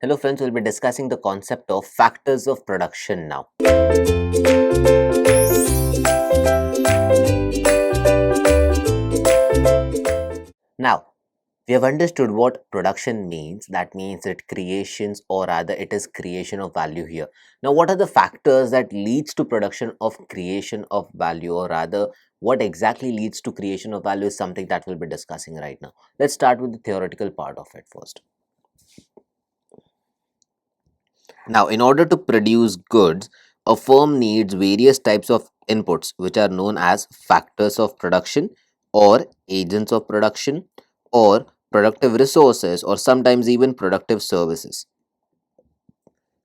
Hello friends, we'll be discussing the concept of factors of production now. Now, we have understood what production means. That means it creations or rather it is creation of value here. Now, what are the factors that leads to production of creation of value, or rather what exactly leads to creation of value is something that we'll be discussing right now. Let's start with the theoretical part of it first. Now, in order to produce goods, a firm needs various types of inputs, which are known as factors of production or agents of production or productive resources or sometimes even productive services.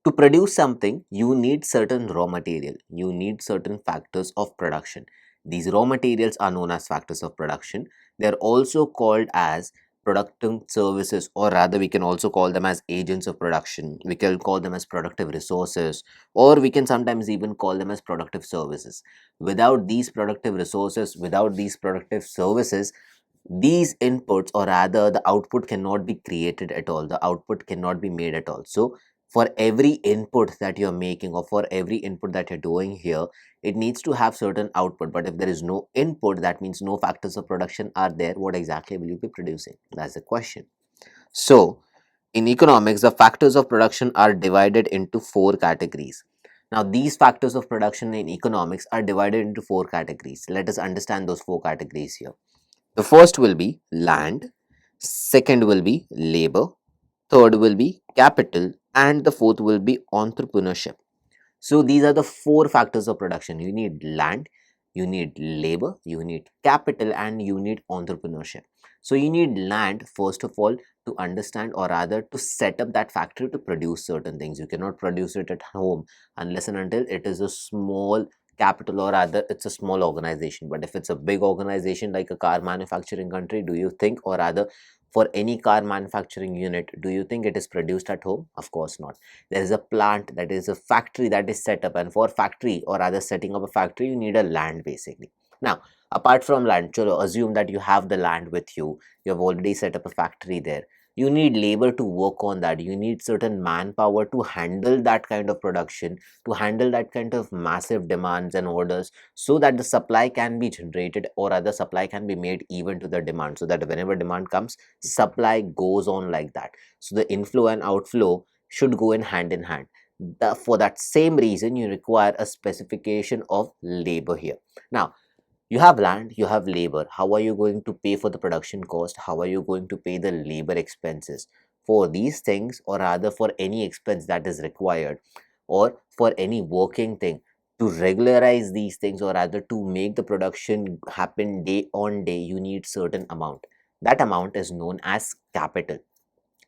To produce something, you need certain raw material, you need certain factors of production. These raw materials are known as factors of production. They are also called as productive services, or rather we can also call them as agents of production. We can call them as productive resources, or we can sometimes even call them as productive services. Without these productive resources, without these productive services, these inputs or rather the output cannot be created at all, the output cannot be made at all. So for every input that you're making or for every input that you're doing here, it needs to have certain output. But if there is no input, that means no factors of production are there. What exactly will you be producing? That's the question. So in economics, the factors of production are divided into four categories. Now these factors of production in economics are divided into four categories. Let us understand those four categories here. The first will be land, second will be labor, third will be capital, and the fourth will be entrepreneurship. So these are the four factors of production. You need land, you need labor, you need capital, and you need entrepreneurship. So you need land first of all to understand or rather to set up that factory to produce certain things. You cannot produce it at home unless and until it is a small capital or rather it's a small organization. But if it's a big organization like a car manufacturing country, do you think or rather for any car manufacturing unit, do you think it is produced at home? Of course not. There is a plant, that is a factory that is set up, and for factory or rather setting up a factory you need a land basically. Now apart from land, chalo, assume that you have the land with you, you have already set up a factory there. You need labor to work on that, you need certain manpower to handle that kind of production, to handle that kind of massive demands and orders, so that the supply can be generated or other supply can be made even to the demand, so that whenever demand comes, supply goes on like that. So the inflow and outflow should go in hand. For that same reason, you require a specification of labor here. Now, you have land, you have labor. How are you going to pay for the production cost? How are you going to pay the labor expenses? For these things, or rather for any expense that is required, or for any working thing, to regularize these things, or rather to make the production happen day on day, you need certain amount. That amount is known as capital.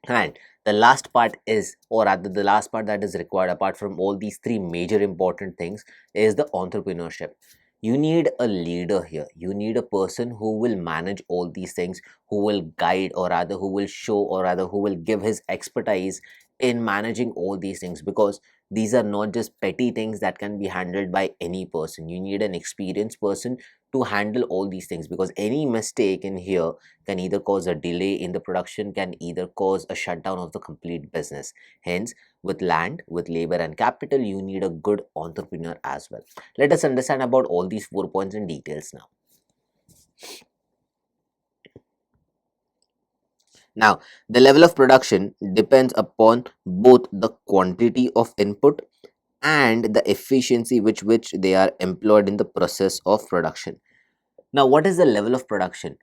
And the last part is, or rather the last part that is required apart from all these three major important things, is the entrepreneurship. You need a leader here, you need a person who will manage all these things, who will guide or rather who will show or rather who will give his expertise in managing all these things, because these are not just petty things that can be handled by any person. You need an experienced person to handle all these things, because any mistake in here can either cause a delay in the production, can either cause a shutdown of the complete business. Hence, with land, with labor and capital, you need a good entrepreneur as well. Let us understand about all these 4 points in details now. Now, the level of production depends upon both the quantity of input and the efficiency with which they are employed in the process of production. Now, what is the level of production?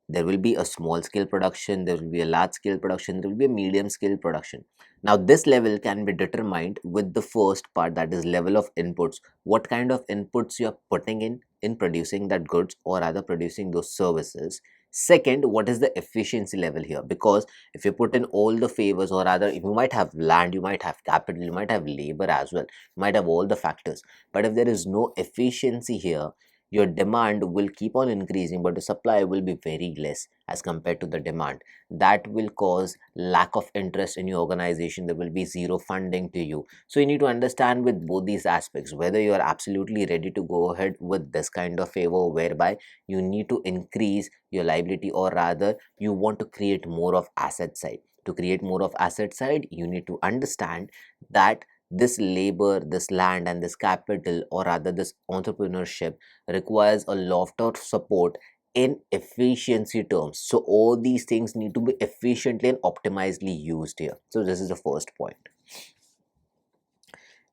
There will be a small scale production, there will be a large scale production, there will be a medium scale production. Now this level can be determined with the first part, that is level of inputs. What kind of inputs you are putting in producing that goods or rather producing those services. Second, what is the efficiency level here? Because if you put in all the favors, or rather if you might have land, you might have capital, you might have labor as well, you might have all the factors, but if there is no efficiency here, your demand will keep on increasing but the supply will be very less as compared to the demand. That will cause lack of interest in your organization, there will be zero funding to you. So you need to understand with both these aspects whether you are absolutely ready to go ahead with this kind of favor whereby you need to increase your liability or rather you want to create more of asset side. To create more of asset side, you need to understand that this labor, this land, and this capital, or rather this entrepreneurship, requires a lot of support in efficiency terms. So all these things need to be efficiently and optimizedly used here. So this is the first point.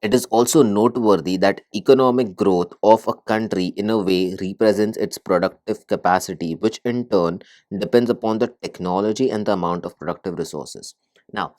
It is also noteworthy that economic growth of a country in a way represents its productive capacity, which in turn depends upon the technology and the amount of productive resources. Now,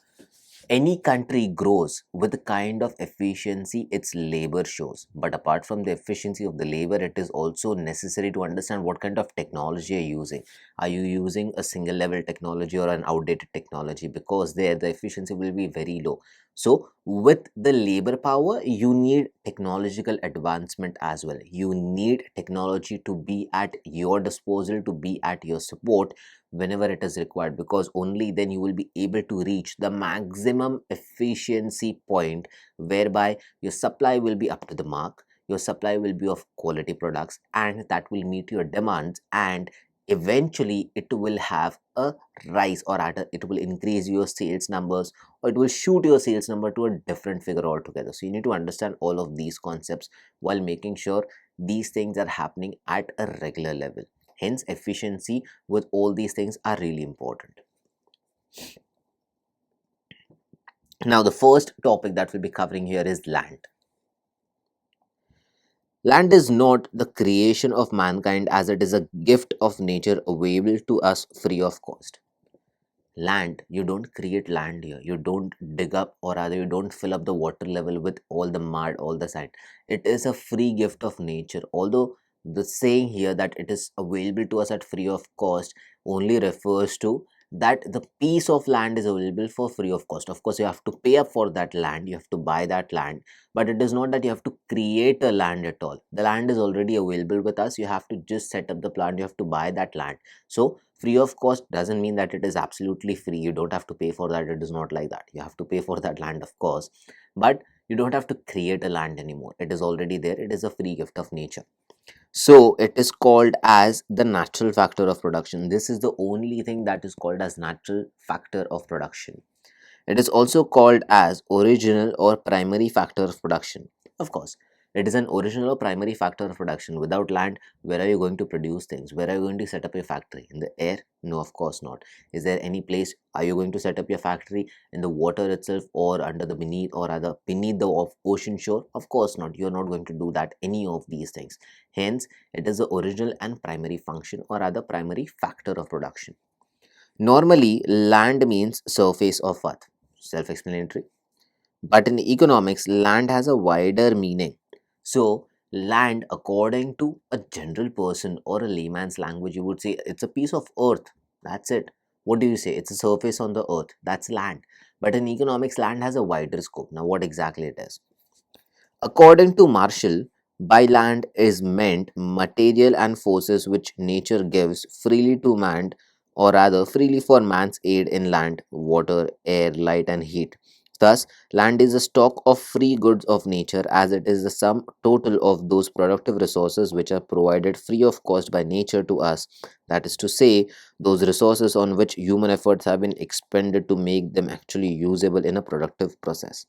any country grows with the kind of efficiency its labor shows. But apart from the efficiency of the labor, it is also necessary to understand what kind of technology you're using. Are you using a single level technology or an outdated technology? Because there the efficiency will be very low. So with the labor power, you need technological advancement as well. You need technology to be at your disposal, to be at your support whenever it is required, because only then you will be able to reach the maximum efficiency point whereby your supply will be up to the mark, your supply will be of quality products, and that will meet your demands, and eventually it will have a rise, or rather it will increase your sales numbers, or it will shoot your sales number to a different figure altogether. So you need to understand all of these concepts while making sure these things are happening at a regular level. Hence efficiency with all these things are really important. Now the first topic that we'll be covering here is land. Land is not the creation of mankind, as it is a gift of nature available to us free of cost. Land, you don't create land here, you don't dig up, or rather you don't fill up the water level with all the mud, all the sand. It is a free gift of nature. Although the saying here that it is available to us at free of cost only refers to that the piece of land is available for free of cost. Of course you have to pay up for that land, you have to buy that land, but it is not that you have to create a land at all. The land is already available with us, you have to just set up the plant, you have to buy that land. So free of cost doesn't mean that it is absolutely free, you don't have to pay for that. It is not like that. You have to pay for that land, of course, but you don't have to create a land anymore. It is already there, it is a free gift of nature. So it is called as the natural factor of production. This is the only thing that is called as natural factor of production. It is also called as original or primary factor of production. Of course, it is an original or primary factor of production. Without land, where are you going to produce things? Where are you going to set up your factory? In the air? No, of course not. Is there any place? Are you going to set up your factory in the water itself, or under the beneath, or rather beneath the ocean shore? Of course not. You are not going to do that, any of these things. Hence, it is the original and primary function, or rather primary factor of production. Normally, land means surface of earth, self-explanatory. But in economics, land has a wider meaning. So, land, according to a general person or a layman's language, you would say it's a piece of earth. That's it. What do you say? It's a surface on the earth. That's land. But in economics, land has a wider scope. Now, what exactly it is? According to Marshall, by land is meant material and forces which nature gives freely to man, or rather freely for man's aid in land, water, air, light, and heat. Thus, land is a stock of free goods of nature, as it is the sum total of those productive resources which are provided free of cost by nature to us. That is to say, those resources on which human efforts have been expended to make them actually usable in a productive process.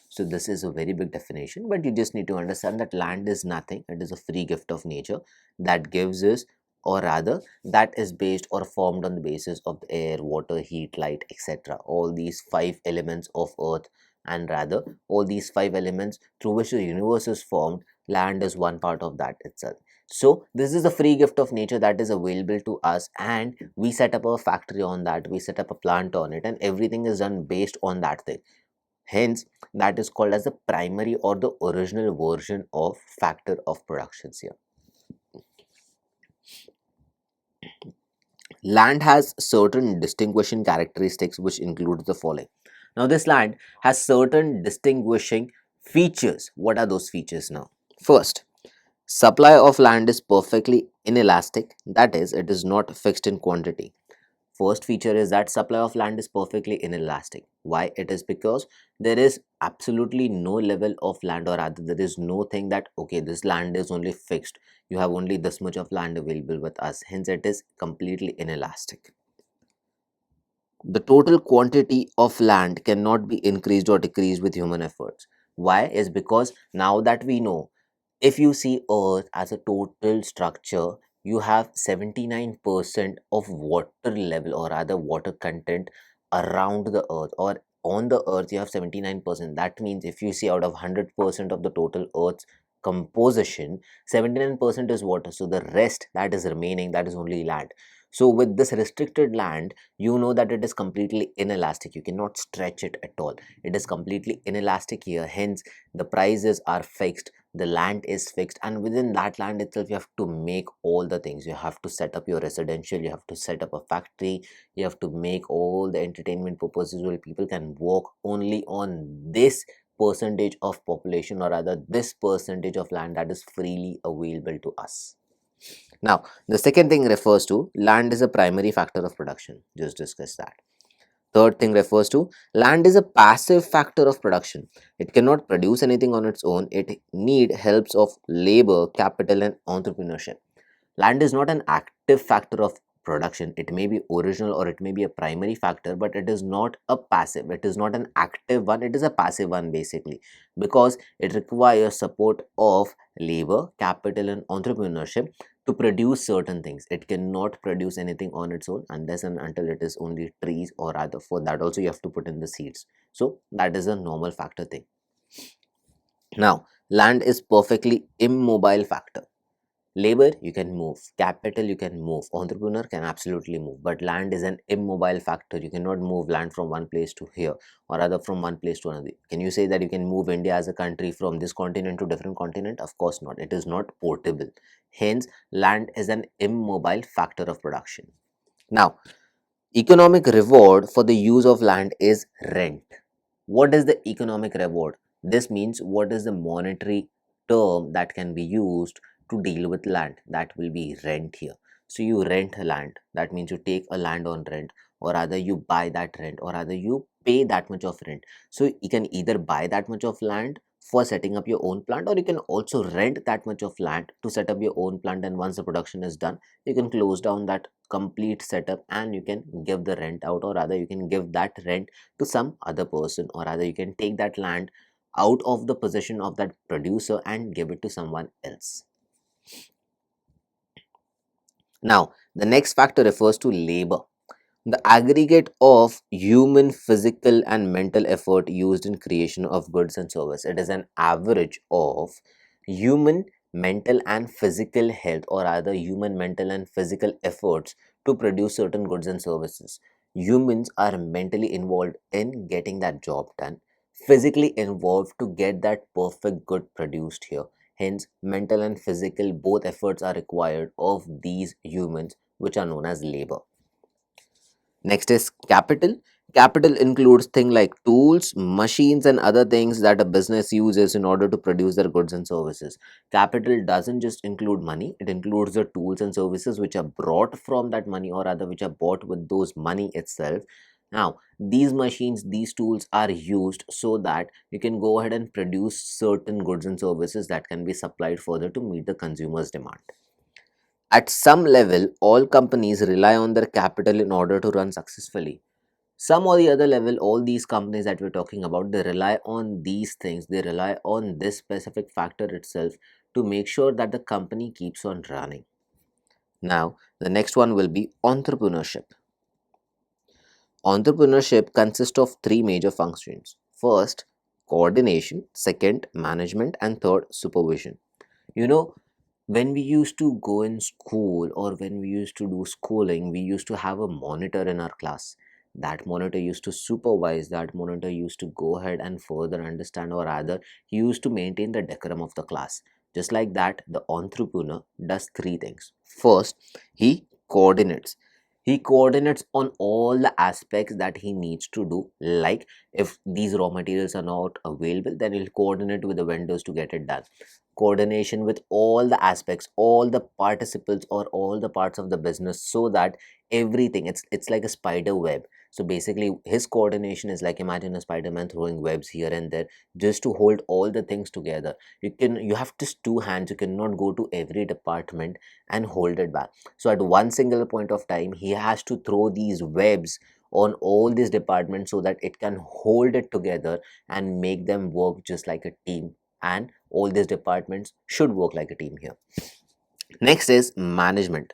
So this is a very big definition, but you just need to understand that land is nothing. It is a free gift of nature that gives us, or rather that is based or formed on the basis of the air, water, heat, light, etc. All these five elements of earth, and rather all these five elements through which the universe is formed, land is one part of that itself. So this is a free gift of nature that is available to us, and we set up a factory on that, we set up a plant on it, and everything is done based on that thing. Hence, that is called as the primary or the original version of factor of productions here. Land has certain distinguishing characteristics which include the following. Now, this land has certain distinguishing features. What are those features now? First, supply of land is perfectly inelastic, that is, it is not fixed in quantity. First feature is that supply of land is perfectly inelastic. Why? It is because there is absolutely no level of land, or rather there is no thing that okay, this land is only fixed, you have only this much of land available with us. Hence it is completely inelastic. The total quantity of land cannot be increased or decreased with human efforts. Why? Is because now that we know, if you see earth as a total structure, you have 79% of water level, or rather water content, around the earth, or on the earth you have 79%. That means if you see out of 100% of the total earth's composition, 79% is water. So the rest that is remaining, that is only land. So with this restricted land, you know that it is completely inelastic. You cannot stretch it at all. It is completely inelastic here. Hence the prices are fixed, the land is fixed, and within that land itself you have to make all the things. You have to set up your residential, you have to set up a factory, you have to make all the entertainment purposes where people can work only on this percentage of population, or rather this percentage of land that is freely available to us. Now the second thing refers to land is a primary factor of production. Just discuss that. Third thing refers to land is a passive factor of production. It cannot produce anything on its own. It need helps of labor, capital, and entrepreneurship. Land is not an active factor of production. It may be original or it may be a primary factor, but it is not a passive. It is not an active one. It is a passive one basically, because it requires support of labor, capital, and entrepreneurship to produce certain things. It cannot produce anything on its own unless and until it is only trees, or rather for that also you have to put in the seeds. So that is a normal factor thing. Now land is perfectly immobile factor. Labor you can move, capital you can move, entrepreneur can absolutely move, but land is an immobile factor. You cannot move land from one place to here, or rather from one place to another. Can you say that you can move India as a country from this continent to different continent? Of course not. It is not portable. Hence land is an immobile factor of production. Now economic reward for the use of land is rent. What is the economic reward? This means what is the monetary term that can be used to deal with land? That will be rent here. So you rent a land. That means you take a land on rent, or rather you buy that rent, or rather you pay that much of rent. So you can either buy that much of land for setting up your own plant, or you can also rent that much of land to set up your own plant, and once the production is done, you can close down that complete setup and you can give the rent out, or rather you can give that rent to some other person, or rather you can take that land out of the possession of that producer and give it to someone else. Now the next factor refers to labor, the aggregate of human physical and mental effort used in creation of goods and service. It is an average of human mental and physical health, or rather human mental and physical efforts to produce certain goods and services. Humans are mentally involved in getting that job done, physically involved to get that perfect good produced here. Hence mental and physical both efforts are required of these humans, which are known as labor. Next is capital. Capital includes things like tools, machines, and other things that a business uses in order to produce their goods and services. Capital doesn't just include money, it includes the tools and services which are brought from that money, or rather which are bought with those money itself. Now these machines, these tools are used so that you can go ahead and produce certain goods and services that can be supplied further to meet the consumer's demand. At some level, all companies rely on their capital in order to run successfully. Some or the other level, all these companies that we're talking about, they rely on these things. They rely on this specific factor itself to make sure that the company keeps on running. Now, the next one will be entrepreneurship. Entrepreneurship consists of three major functions. First, coordination. Second, management. And third, supervision. You know, when we used to go in school, or when we used to do schooling, we used to have a monitor in our class. That monitor used to supervise, that monitor used to go ahead and further understand, or rather he used to maintain the decorum of the class. Just like that, the entrepreneur does three things. First, he coordinates. He coordinates on all the aspects that he needs to do. Like if these raw materials are not available, then he'll coordinate with the vendors to get it done. Coordination with all the aspects, all the participants, or all the parts of the business, so that everything, it's like a spider web. So basically his coordination is like, imagine a spider-man throwing webs here and there just to hold all the things together. You have just two hands, you cannot go to every department and hold it back. So at one single point of time he has to throw these webs on all these departments so that it can hold it together and make them work just like a team, and all these departments should work like a team here. Next is management.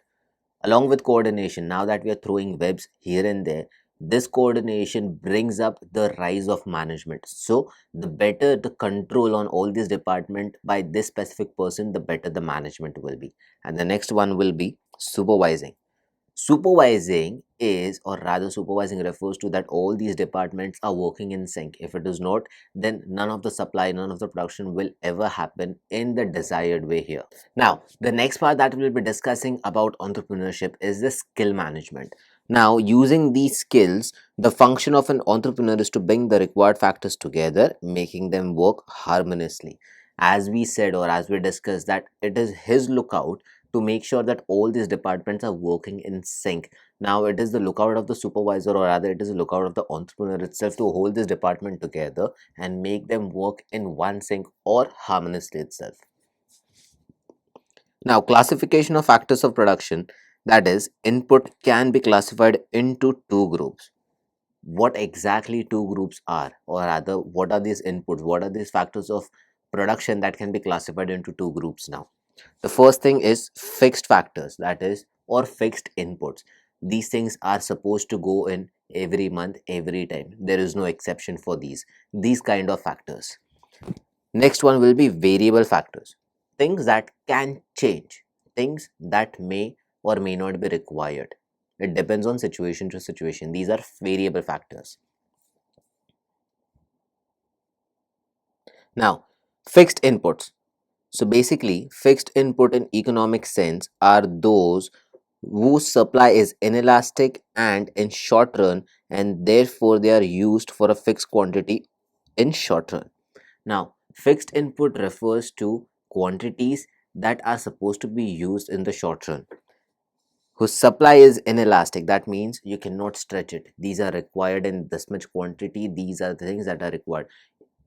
Along with coordination, now that we are throwing webs here and there, this coordination brings up the rise of management. So the better the control on all these department by this specific person, the better the management will be. And the next one will be supervising. Supervising is, or rather supervising refers to that all these departments are working in sync. If it is not, then none of the supply, none of the production will ever happen in the desired way here. Now, the next part that we'll be discussing about entrepreneurship is the skill management. Now, using these skills, the function of an entrepreneur is to bring the required factors together, making them work harmoniously. As we said, or as we discussed, that it is his lookout to make sure that all these departments are working in sync. Now, it is the lookout of the supervisor, or rather, it is the lookout of the entrepreneur itself to hold this department together and make them work in one sync or harmoniously itself. Now, classification of factors of production, that is, input can be classified into two groups. What exactly two groups are, or rather, what are these inputs? What are these factors of production that can be classified into two groups now? The first thing is fixed factors, that is, or fixed inputs. These things are supposed to go in every month, every time. There is no exception for these kind of factors. Next one will be variable factors, things that can change, things that may or may not be required. It depends on situation to situation. These are variable factors. Now, fixed inputs. So basically, fixed input in economic sense are those whose supply is inelastic and in short run, and therefore they are used for a fixed quantity in short run. Now, fixed input refers to quantities that are supposed to be used in the short run, whose supply is inelastic. That means you cannot stretch it. These are required in this much quantity. These are the things that are required.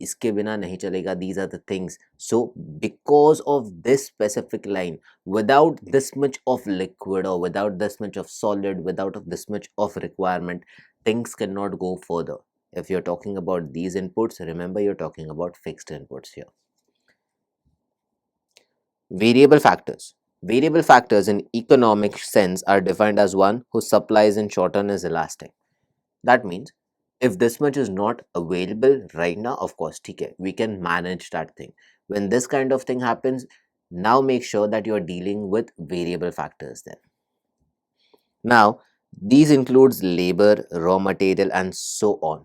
इसके बिना नहीं चलेगा. These are the things. So because of this specific line, without this much of liquid, or without this much of solid, without of this much of requirement, things cannot go further. If you're talking about these inputs, remember you're talking about fixed inputs here. Variable factors. Variable factors in economic sense are defined as one whose supply is in short run is elastic. That means if this much is not available right now, of course, okay, we can manage that thing. When this kind of thing happens, now make sure that you're dealing with variable factors then. Now, these includes labor, raw material, and so on.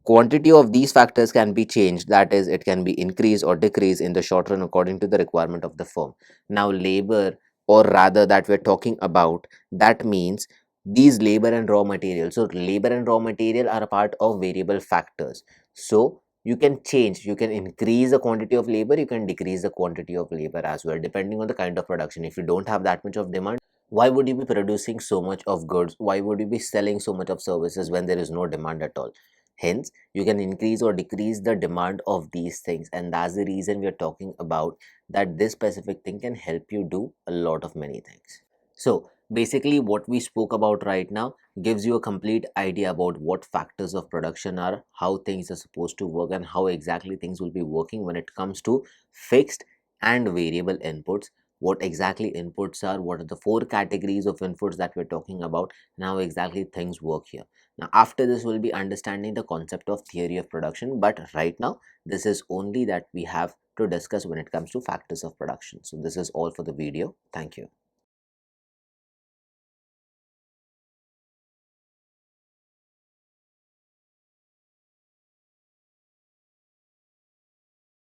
Quantity of these factors can be changed, that is, it can be increased or decreased in the short run according to the requirement of the firm. Now, labor, or rather that we're talking about, that means these labor and raw material. So, labor and raw material are a part of variable factors. So, you can change, you can increase the quantity of labor, you can decrease the quantity of labor as well, depending on the kind of production. If you don't have that much of demand, why would you be producing so much of goods? Why would you be selling so much of services when there is no demand at all? Hence, you can increase or decrease the demand of these things, and that's the reason we are talking about that this specific thing can help you do a lot of many things. So basically what we spoke about right now gives you a complete idea about what factors of production are, how things are supposed to work, and how exactly things will be working when it comes to fixed and variable inputs. What exactly inputs are, what are the four categories of inputs that we're talking about, and how exactly things work here. Now after this we'll be understanding the concept of theory of production, but right now this is only that we have to discuss when it comes to factors of production. So this is all for the video. Thank you.